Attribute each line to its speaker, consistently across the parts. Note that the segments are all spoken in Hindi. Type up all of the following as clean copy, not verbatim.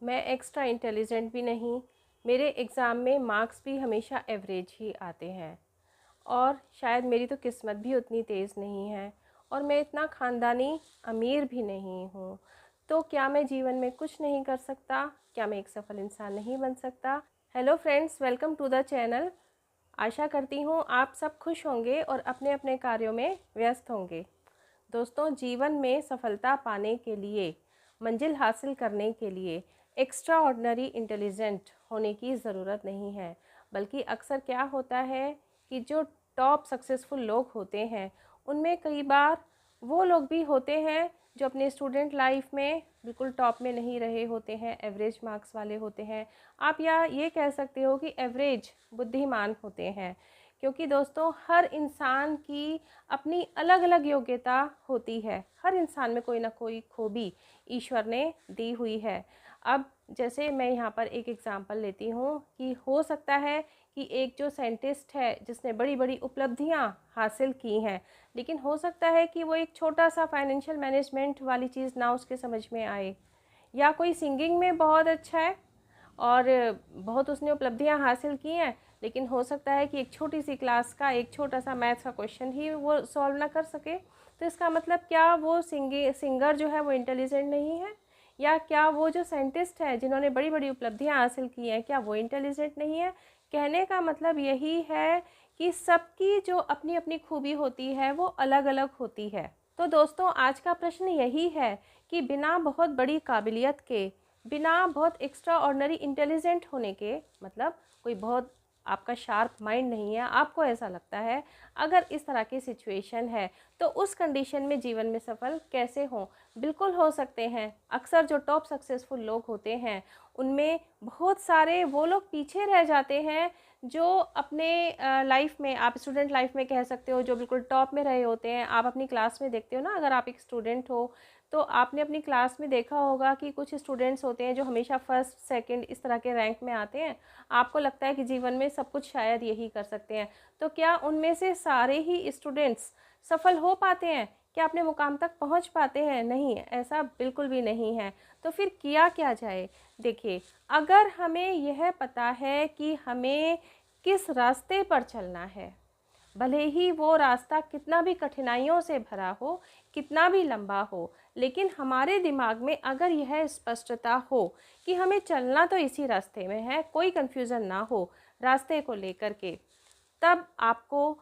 Speaker 1: मैं एक्स्ट्रा इंटेलिजेंट भी नहीं, मेरे एग्ज़ाम में मार्क्स भी हमेशा एवरेज ही आते हैं और शायद मेरी तो किस्मत भी उतनी तेज़ नहीं है और मैं इतना ख़ानदानी अमीर भी नहीं हूँ। तो क्या मैं जीवन में कुछ नहीं कर सकता? क्या मैं एक सफल इंसान नहीं बन सकता? Hello friends, welcome to the channel. आशा करती हूँ आप सब खुश होंगे और अपने अपने कार्यों में व्यस्त होंगे। दोस्तों, जीवन में सफलता पाने के लिए, मंजिल हासिल करने के लिए एक्स्ट्रा ऑर्डिनरी इंटेलिजेंट होने की ज़रूरत नहीं है, बल्कि अक्सर क्या होता है कि जो टॉप सक्सेसफुल लोग होते हैं उनमें कई बार वो लोग भी होते हैं जो अपने स्टूडेंट लाइफ में बिल्कुल टॉप में नहीं रहे होते हैं, एवरेज मार्क्स वाले होते हैं। आप या ये कह सकते हो कि एवरेज बुद्धिमान होते हैं, क्योंकि दोस्तों हर इंसान की अपनी अलग अलग योग्यता होती है। हर इंसान में कोई ना कोई खूबी ईश्वर ने दी हुई है। अब जैसे मैं यहाँ पर एक एग्ज़ाम्पल लेती हूँ कि हो सकता है कि एक जो साइंटिस्ट है जिसने बड़ी बड़ी उपलब्धियाँ हासिल की हैं, लेकिन हो सकता है कि वो एक छोटा सा फाइनेंशियल मैनेजमेंट वाली चीज़ ना उसके समझ में आए, या कोई सिंगिंग में बहुत अच्छा है और बहुत उसने उपलब्धियां हासिल की हैं, लेकिन हो सकता है कि एक छोटी सी क्लास का एक छोटा सा मैथ्स का क्वेश्चन ही वो सॉल्व ना कर सके। तो इसका मतलब क्या वो सिंगर जो है वो इंटेलिजेंट नहीं है? या क्या वो जो साइंटिस्ट है जिन्होंने बड़ी बड़ी उपलब्धियां हासिल की हैं, क्या वो इंटेलिजेंट नहीं है? कहने का मतलब यही है कि सबकी जो अपनी अपनी खूबी होती है वो अलग अलग होती है। तो दोस्तों, आज का प्रश्न यही है कि बिना बहुत बड़ी काबिलियत के, बिना बहुत एक्स्ट्रा ऑर्डिनरी इंटेलिजेंट होने के, मतलब कोई बहुत आपका शार्प माइंड नहीं है, आपको ऐसा लगता है, अगर इस तरह की सिचुएशन है तो उस कंडीशन में जीवन में सफल कैसे हों? बिल्कुल हो सकते हैं। अक्सर जो टॉप सक्सेसफुल लोग होते हैं उनमें बहुत सारे वो लोग पीछे रह जाते हैं जो अपने लाइफ में, आप स्टूडेंट लाइफ में कह सकते हो, जो बिल्कुल टॉप में रहे होते हैं। आप अपनी क्लास में देखते हो ना, अगर आप एक स्टूडेंट हो तो आपने अपनी क्लास में देखा होगा कि कुछ स्टूडेंट्स होते हैं जो हमेशा फर्स्ट सेकंड इस तरह के रैंक में आते हैं। आपको लगता है कि जीवन में सब कुछ शायद यही कर सकते हैं। तो क्या उनमें से सारे ही स्टूडेंट्स सफल हो पाते हैं? क्या अपने मुकाम तक पहुंच पाते हैं? नहीं, ऐसा बिल्कुल भी नहीं है। तो फिर किया क्या जाए? देखिए, अगर हमें यह पता है कि हमें किस रास्ते पर चलना है, भले ही वो रास्ता कितना भी कठिनाइयों से भरा हो, कितना भी लंबा हो, लेकिन हमारे दिमाग में अगर यह स्पष्टता हो कि हमें चलना तो इसी रास्ते में है, कोई कन्फ्यूज़न ना हो रास्ते को लेकर के, तब आपको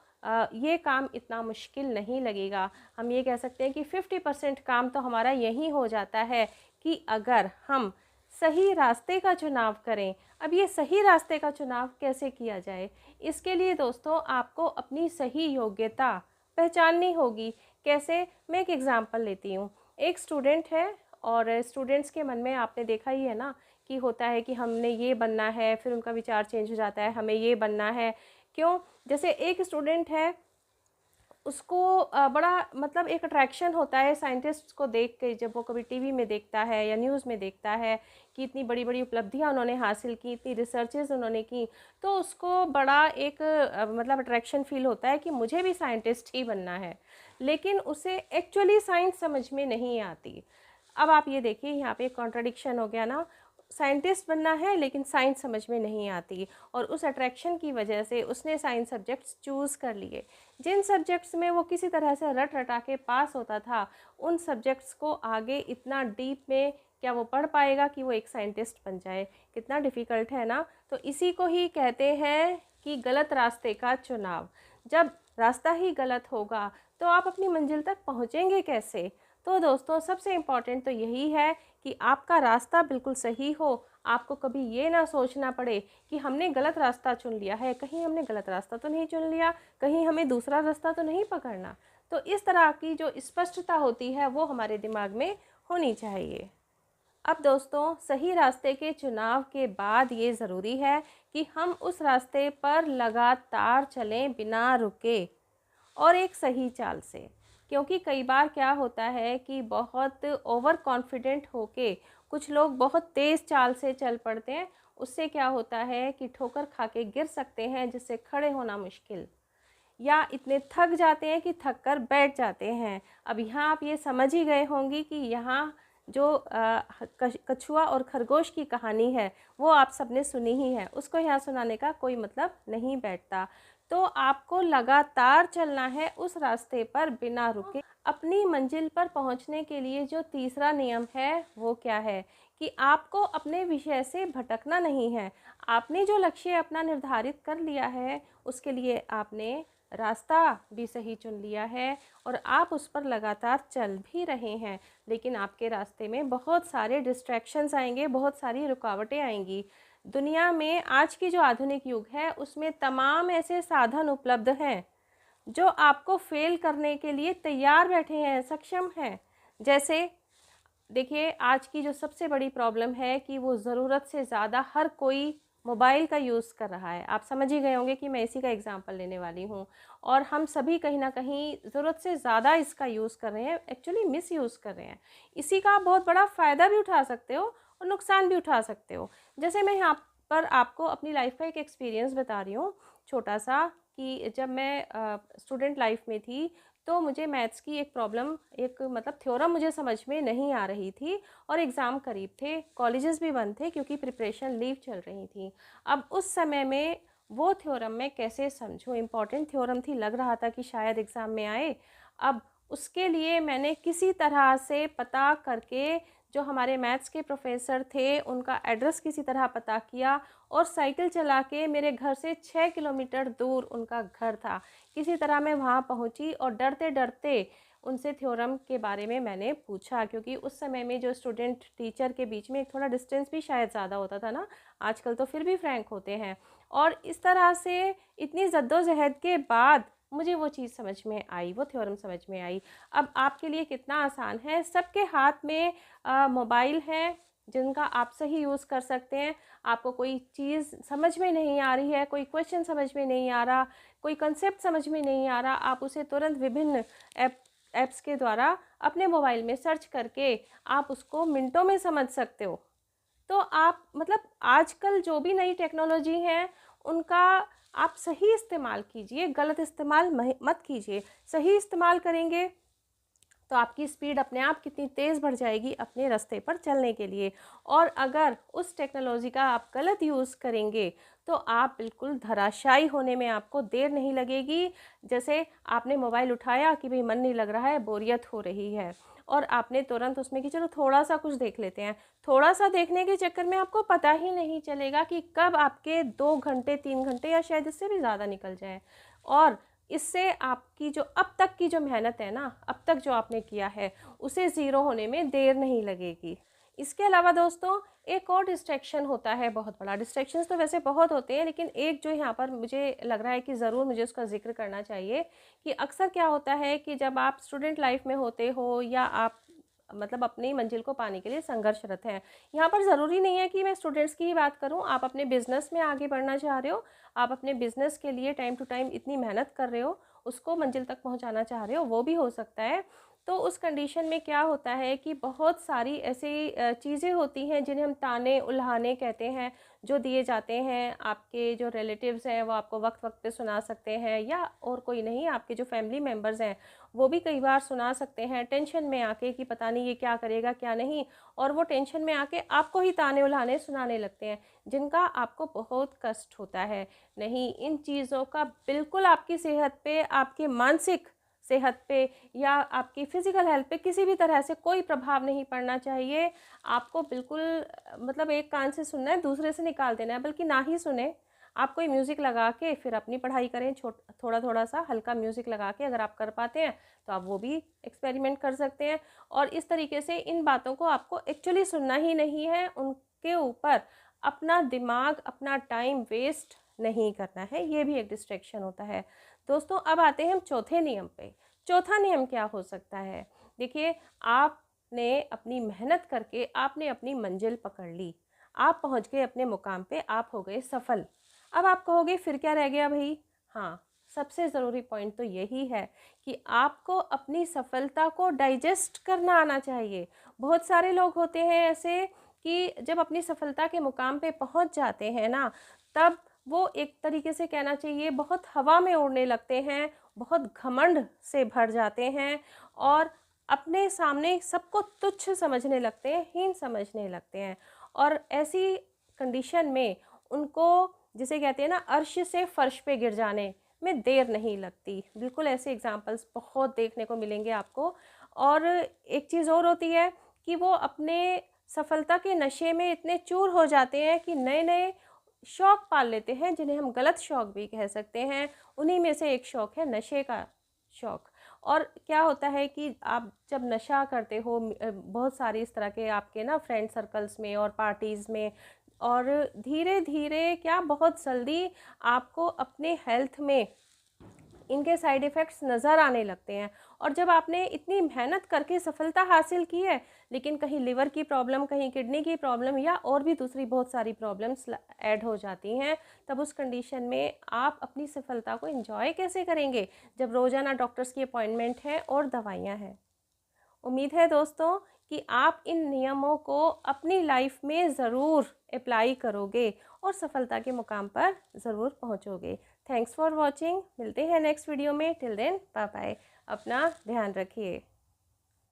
Speaker 1: ये काम इतना मुश्किल नहीं लगेगा। हम ये कह सकते हैं कि 50% काम तो हमारा यही हो जाता है कि अगर हम सही रास्ते का चुनाव करें। अब ये सही रास्ते का चुनाव कैसे किया जाए? इसके लिए दोस्तों आपको अपनी सही योग्यता पहचाननी होगी। कैसे? मैं एक एग्ज़ाम्पल लेती हूँ। एक स्टूडेंट है और स्टूडेंट्स के मन में आपने देखा ही है ना कि होता है कि हमने ये बनना है, फिर उनका विचार चेंज हो जाता है, हमें ये बनना है। क्यों? जैसे एक स्टूडेंट है, उसको बड़ा मतलब एक अट्रैक्शन होता है साइंटिस्ट्स को देख के, जब वो कभी टीवी में देखता है या न्यूज़ में देखता है कि इतनी बड़ी बड़ी उपलब्धियां उन्होंने हासिल की, इतनी रिसर्चेज उन्होंने की, तो उसको बड़ा एक मतलब अट्रैक्शन फील होता है कि मुझे भी साइंटिस्ट ही बनना है। लेकिन उसे एक्चुअली साइंस समझ में नहीं आती। अब आप ये देखिए, यहाँ पे एक कॉन्ट्रडिक्शन हो गया ना। साइंटिस्ट बनना है लेकिन साइंस समझ में नहीं आती, और उस अट्रैक्शन की वजह से उसने साइंस सब्जेक्ट्स चूज़ कर लिए। जिन सब्जेक्ट्स में वो किसी तरह से रट रटा के पास होता था, उन सब्जेक्ट्स को आगे इतना डीप में क्या वो पढ़ पाएगा कि वो एक साइंटिस्ट बन जाए? कितना डिफ़िकल्ट है ना। तो इसी को ही कहते हैं कि गलत रास्ते का चुनाव। जब रास्ता ही गलत होगा तो आप अपनी मंजिल तक पहुँचेंगे कैसे? तो दोस्तों, सबसे इम्पॉर्टेंट तो यही है कि आपका रास्ता बिल्कुल सही हो। आपको कभी ये ना सोचना पड़े कि हमने गलत रास्ता चुन लिया है, कहीं हमने गलत रास्ता तो नहीं चुन लिया, कहीं हमें दूसरा रास्ता तो नहीं पकड़ना। तो इस तरह की जो स्पष्टता होती है वो हमारे दिमाग में होनी चाहिए। अब दोस्तों, सही रास्ते के चुनाव के बाद ये ज़रूरी है कि हम उस रास्ते पर लगातार चलें बिना रुके और एक सही चाल से। क्योंकि कई बार क्या होता है कि बहुत ओवर कॉन्फिडेंट होके कुछ लोग बहुत तेज़ चाल से चल पड़ते हैं। उससे क्या होता है कि ठोकर खा के गिर सकते हैं, जिससे खड़े होना मुश्किल, या इतने थक जाते हैं कि थक कर बैठ जाते हैं। अब यहाँ आप ये समझ ही गए होंगे कि यहाँ जो कछुआ और खरगोश की कहानी है वो आप सबने सुनी ही है, उसको यहाँ सुनाने का कोई मतलब नहीं बैठता। तो आपको लगातार चलना है उस रास्ते पर बिना रुके। अपनी मंजिल पर पहुँचने के लिए जो तीसरा नियम है वो क्या है कि आपको अपने विषय से भटकना नहीं है। आपने जो लक्ष्य अपना निर्धारित कर लिया है उसके लिए आपने रास्ता भी सही चुन लिया है और आप उस पर लगातार चल भी रहे हैं, लेकिन आपके रास्ते में बहुत सारे डिस्ट्रैक्शंस आएंगे, बहुत सारी रुकावटें आएंगी। दुनिया में आज की जो आधुनिक युग है उसमें तमाम ऐसे साधन उपलब्ध हैं जो आपको फेल करने के लिए तैयार बैठे हैं, सक्षम हैं। जैसे देखिए, आज की जो सबसे बड़ी प्रॉब्लम है कि वो ज़रूरत से ज़्यादा हर कोई मोबाइल का यूज़ कर रहा है। आप समझ ही गए होंगे कि मैं इसी का एग्जांपल लेने वाली हूँ। और हम सभी कहीं ना कहीं ज़रूरत से ज़्यादा इसका यूज़ कर रहे हैं, एक्चुअली मिस यूज़ कर रहे हैं। इसी का आप बहुत बड़ा फ़ायदा भी उठा सकते हो और नुकसान भी उठा सकते हो। जैसे मैं यहाँ पर आपको अपनी लाइफ का एक एक्सपीरियंस बता रही हूँ छोटा सा, कि जब मैं स्टूडेंट लाइफ में थी तो मुझे मैथ्स की एक प्रॉब्लम, एक मतलब थ्योरम मुझे समझ में नहीं आ रही थी और एग्ज़ाम करीब थे, कॉलेजेस भी बंद थे क्योंकि प्रिपरेशन लीव चल रही थी। अब उस समय में वो थ्योरम मैं कैसे समझूं, इम्पॉर्टेंट थ्योरम थी, लग रहा था कि शायद एग्ज़ाम में आए। अब उसके लिए मैंने किसी तरह से पता करके जो हमारे मैथ्स के प्रोफेसर थे उनका एड्रेस किसी तरह पता किया और साइकिल चला के, मेरे घर से 6 किलोमीटर दूर उनका घर था, किसी तरह मैं वहाँ पहुँची और डरते डरते उनसे थ्योरम के बारे में मैंने पूछा, क्योंकि उस समय में जो स्टूडेंट टीचर के बीच में एक थोड़ा डिस्टेंस भी शायद ज़्यादा होता था ना, आजकल तो फिर भी फ्रैंक होते हैं। और इस तरह से इतनी जद्दोजहद के बाद मुझे वो चीज़ समझ में आई, वो थ्योरम समझ में आई। अब आपके लिए कितना आसान है, सबके हाथ में मोबाइल है जिनका आप सही यूज़ कर सकते हैं। आपको कोई चीज़ समझ में नहीं आ रही है, कोई क्वेश्चन समझ में नहीं आ रहा, कोई कंसेप्ट समझ में नहीं आ रहा, आप उसे तुरंत विभिन्न ऐप्स के द्वारा अपने मोबाइल में सर्च करके आप उसको मिनटों में समझ सकते हो। तो आप मतलब आजकल जो भी नई टेक्नोलॉजी है उनका आप सही इस्तेमाल कीजिए, गलत इस्तेमाल मत कीजिए। सही इस्तेमाल करेंगे तो आपकी स्पीड अपने आप कितनी तेज़ बढ़ जाएगी अपने रास्ते पर चलने के लिए। और अगर उस टेक्नोलॉजी का आप गलत यूज़ करेंगे तो आप बिल्कुल धराशायी होने में आपको देर नहीं लगेगी। जैसे आपने मोबाइल उठाया कि भाई मन नहीं लग रहा है, बोरियत हो रही है, और आपने तुरंत उसमें कि चलो थोड़ा सा कुछ देख लेते हैं, थोड़ा सा देखने के चक्कर में आपको पता ही नहीं चलेगा कि कब आपके 2 घंटे 3 घंटे या शायद इससे भी ज़्यादा निकल जाए। और इससे आपकी जो अब तक की जो मेहनत है ना, अब तक जो आपने किया है, उसे ज़ीरो होने में देर नहीं लगेगी। इसके अलावा दोस्तों एक और डिस्ट्रैक्शन होता है, बहुत बड़ा। डिस्ट्रैक्शंस तो वैसे बहुत होते हैं, लेकिन एक जो यहाँ पर मुझे लग रहा है कि ज़रूर मुझे उसका ज़िक्र करना चाहिए, कि अक्सर क्या होता है कि जब आप स्टूडेंट लाइफ में होते हो या आप मतलब अपनी मंजिल को पाने के लिए संघर्षरत हैं, यहाँ पर ज़रूरी नहीं है कि मैं स्टूडेंट्स की ही बात करूँ, आप अपने बिज़नेस में आगे बढ़ना चाह रहे हो, आप अपने बिज़नेस के लिए टाइम टू टाइम इतनी मेहनत कर रहे हो, उसको मंजिल तक पहुँचाना चाह रहे हो, वो भी हो सकता है। तो उस कंडीशन में क्या होता है कि बहुत सारी ऐसी चीज़ें होती हैं जिन्हें हम ताने उल्हाने कहते हैं, जो दिए जाते हैं। आपके जो रिलेटिव्स हैं वो आपको वक्त वक्त पे सुना सकते हैं, या और कोई नहीं, आपके जो फैमिली मेम्बर्स हैं वो भी कई बार सुना सकते हैं, टेंशन में आके कि पता नहीं ये क्या करेगा क्या नहीं, और वो टेंशन में आके आपको ही ताने उल्हाने सुनाने लगते हैं, जिनका आपको बहुत कष्ट होता है। नहीं, इन चीज़ों का बिल्कुल आपकी सेहत पे, आपके मानसिक सेहत पे या आपकी फ़िज़िकल हेल्थ पे किसी भी तरह से कोई प्रभाव नहीं पड़ना चाहिए। आपको बिल्कुल मतलब एक कान से सुनना है, दूसरे से निकाल देना है, बल्कि ना ही सुने। आप कोई म्यूज़िक लगा के फिर अपनी पढ़ाई करें, थोड़ा-थोड़ा सा हल्का म्यूज़िक लगा के, अगर आप कर पाते हैं तो आप वो भी एक्सपेरिमेंट कर सकते हैं। और इस तरीके से इन बातों को आपको एक्चुअली सुनना ही नहीं है, उनके ऊपर अपना दिमाग, अपना टाइम वेस्ट नहीं करना है, ये भी एक डिस्ट्रैक्शन होता है। दोस्तों अब आते हैं हम चौथे नियम पे। चौथा नियम क्या हो सकता है? देखिए, आपने अपनी मेहनत करके आपने अपनी मंजिल पकड़ ली, आप पहुंच गए अपने मुकाम पे, आप हो गए सफल। अब आप कहोगे फिर क्या रह गया भाई? हाँ, सबसे ज़रूरी पॉइंट तो यही है कि आपको अपनी सफलता को डाइजेस्ट करना आना चाहिए। बहुत सारे लोग होते हैं ऐसे कि जब अपनी सफलता के मुकाम पे पहुंच जाते हैं ना, तब वो एक तरीके से कहना चाहिए बहुत हवा में उड़ने लगते हैं, बहुत घमंड से भर जाते हैं, और अपने सामने सबको तुच्छ समझने लगते हैं, हीन समझने लगते हैं। और ऐसी कंडीशन में उनको, जिसे कहते हैं ना, अर्श से फर्श पे गिर जाने में देर नहीं लगती। बिल्कुल ऐसे एग्जाम्पल्स बहुत देखने को मिलेंगे आपको। और एक चीज़ और होती है कि वो अपने सफलता के नशे में इतने चूर हो जाते हैं कि नए नए शौक़ पाल लेते हैं, जिन्हें हम गलत शौक़ भी कह सकते हैं। उन्हीं में से एक शौक़ है नशे का शौक़। और क्या होता है कि आप जब नशा करते हो, बहुत सारी इस तरह के आपके ना फ्रेंड सर्कल्स में और पार्टीज़ में, और धीरे धीरे क्या बहुत जल्दी आपको अपने हेल्थ में इनके साइड इफ़ेक्ट्स नज़र आने लगते हैं। और जब आपने इतनी मेहनत करके सफलता हासिल की है, लेकिन कहीं लिवर की प्रॉब्लम, कहीं किडनी की प्रॉब्लम या और भी दूसरी बहुत सारी प्रॉब्लम्स ऐड हो जाती हैं, तब उस कंडीशन में आप अपनी सफलता को एंजॉय कैसे करेंगे, जब रोज़ाना डॉक्टर्स की अपॉइंटमेंट है और दवाइयाँ हैं। उम्मीद है दोस्तों कि आप इन नियमों को अपनी लाइफ में ज़रूर अप्लाई करोगे और सफलता के मुकाम पर ज़रूर पहुंचोगे। Thanks for watching. मिलते हैं नेक्स्ट वीडियो में। Till then bye bye. अपना ध्यान रखिए।